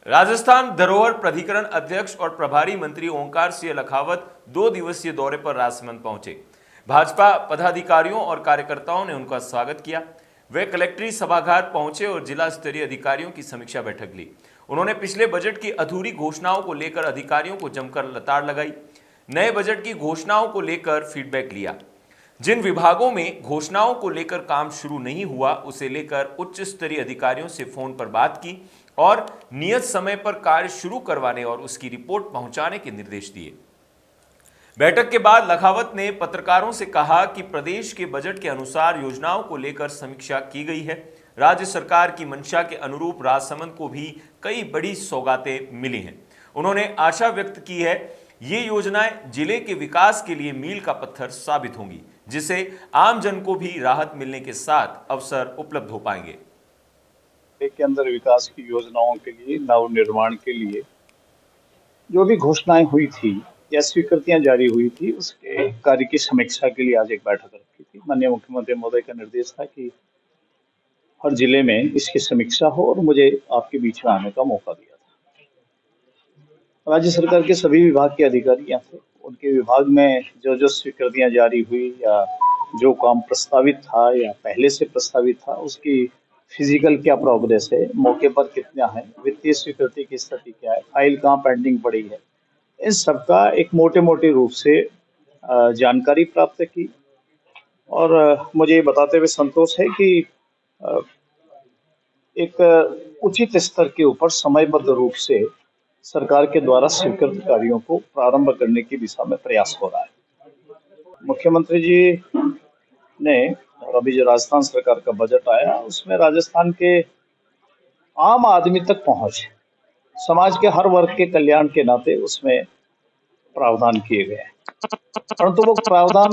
राजस्थान धरोहर प्राधिकरण अध्यक्ष और प्रभारी मंत्री ओंकार सिंह लखावत 2 दिवसीय दौरे पर राजसमंद पहुंचे। भाजपा पदाधिकारियों और कार्यकर्ताओं ने उनका स्वागत किया। वे कलेक्ट्री सभागार पहुंचे और जिला स्तरीय अधिकारियों की समीक्षा बैठक ली। उन्होंने पिछले बजट की अधूरी घोषणाओं को लेकर अधिकारियों को जमकर लताड़ लगाई। नए बजट की घोषणाओं को लेकर फीडबैक लिया। जिन विभागों में घोषणाओं को लेकर काम शुरू नहीं हुआ, उसे लेकर उच्च स्तरीय अधिकारियों से फोन पर बात की और नियत समय पर कार्य शुरू करवाने और उसकी रिपोर्ट पहुंचाने के निर्देश दिए। बैठक के बाद लखावत ने पत्रकारों से कहा कि प्रदेश के बजट के अनुसार योजनाओं को लेकर समीक्षा की गई है। राज्य सरकार की मंशा के अनुरूप राजसमंद को भी कई बड़ी सौगातें मिली हैं। उन्होंने आशा व्यक्त की है ये योजनाएं जिले के विकास के लिए मील का पत्थर साबित होंगी, जिससे आम जन को भी राहत मिलने के साथ अवसर उपलब्ध हो पाएंगे। के अंदर विकास की योजनाओं के लिए, नव निर्माण के लिए जो भी घोषणाएं हुई थी या स्वीकृतियां जारी हुई थी, उसके कार्य की समीक्षा के लिए आज एक बैठक रखी थी। माननीय मुख्यमंत्री महोदय का निर्देश था कि हर जिले में इसकी समीक्षा हो और मुझे आपके बीच में आने का मौका दिया था। राज्य सरकार के सभी विभाग के अधिकारी यहाँ थे। उनके विभाग में जो जो स्वीकृतियां जारी हुई या जो काम प्रस्तावित था या पहले से प्रस्तावित था, उसकी फिजिकल क्या प्रोग्रेस है, मौके पर कितना है, वित्तीय स्वीकृति की स्थिति क्या है, फाइल कहाँ पेंडिंग पड़ी है, इन सबका एक मोटे मोटे रूप से जानकारी प्राप्त की। और मुझे ये बताते हुए संतोष है कि एक उचित स्तर के ऊपर समयबद्ध रूप से सरकार के द्वारा स्वीकृत कार्यों को प्रारंभ करने की दिशा में प्रयास हो रहा है। मुख्यमंत्री जी ने अभी जो राजस्थान सरकार का बजट आया, उसमें राजस्थान के आम आदमी तक पहुंच, समाज के हर वर्ग के कल्याण के नाते उसमें प्रावधान किए गए हैं। परंतु वो प्रावधान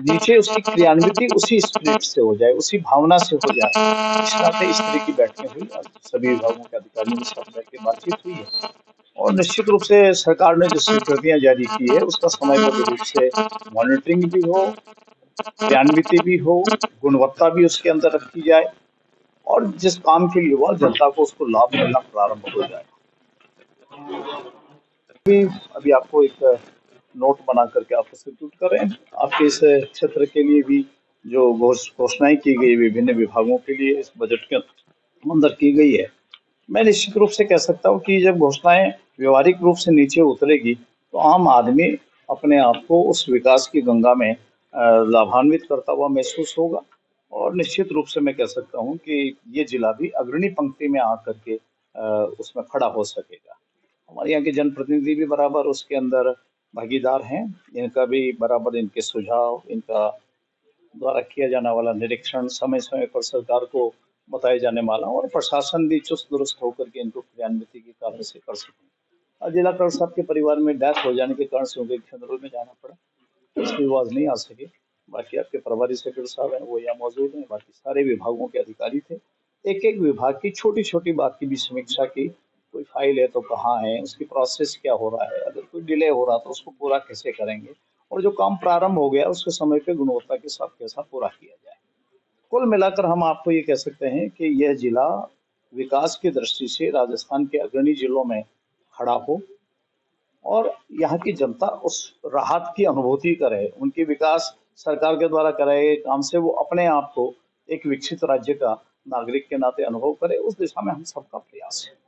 नीचे उसकी क्रियान्विति उसी स्पिरिट से हो जाए, उसी भावना से हो जाए, इस नाते इस तरह की बैठकें हुई। आज सभी विभागों के अधिकारियों के साथ बैठ के बातचीत हुई है और निश्चित रूप से सरकार ने जो स्वीकृतियां जारी की है, उसका समयबद्ध रूप से मॉनिटरिंग भी हो, क्रियान्विति भी हो, गुणवत्ता भी उसके अंदर रखी जाए और जिस काम के लिए हुआ जनता को उसको लाभ मिलना प्रारंभ हो जाए। अभी आपको एक नोट बना करके आप प्रस्तुत करें। आपके इस क्षेत्र के लिए भी जो घोषणाएं की गई विभिन्न विभागों के लिए इस बजट के अंदर की गई है, मैं निश्चित रूप से कह सकता हूँ कि जब घोषणाएं व्यवहारिक रूप से नीचे उतरेगी तो आम आदमी अपने आप को उस विकास की गंगा में लाभान्वित करता हुआ महसूस होगा और निश्चित रूप से मैं कह सकता हूँ कि ये जिला भी अग्रणी पंक्ति में आकर के उसमें खड़ा हो सकेगा। हमारे यहाँ के जनप्रतिनिधि भी बराबर उसके अंदर भागीदार हैं। इनका भी बराबर, इनके सुझाव, इनका द्वारा किया जाने वाला निरीक्षण, समय समय पर सरकार को बताए जाने वाला और प्रशासन भी चुस्त दुरुस्त होकर के इनको क्रियान्विति के कारण से कर सके। जिला कलेक्टर साहब के परिवार में डेथ हो जाने के कारण से उन्हें खंडरोल में जाना पड़ा, इसलिए वो आज नहीं आ सके। बाकी आपके प्रभारी सेक्रेटरी साहब हैं, वो यहाँ मौजूद हैं। बाकी सारे विभागों के अधिकारी थे। एक एक विभाग की छोटी छोटी बात की भी समीक्षा की। कोई फाइल है तो कहाँ है, उसकी प्रोसेस क्या हो रहा है, अगर कोई डिले हो रहा तो उसको पूरा कैसे करेंगे और जो काम प्रारंभ हो गया उसके समय पे गुणवत्ता के साथ कैसा पूरा किया जाए। कुल मिलाकर हम आपको ये कह सकते हैं कि यह जिला विकास की दृष्टि से राजस्थान के अग्रणी जिलों में खड़ा हो और यहाँ की जनता उस राहत की अनुभूति करे, उनकी विकास सरकार के द्वारा कराए गए काम से वो अपने आप को एक विकसित राज्य का नागरिक के नाते अनुभव करे। उस दिशा में हम सबका प्रयास है।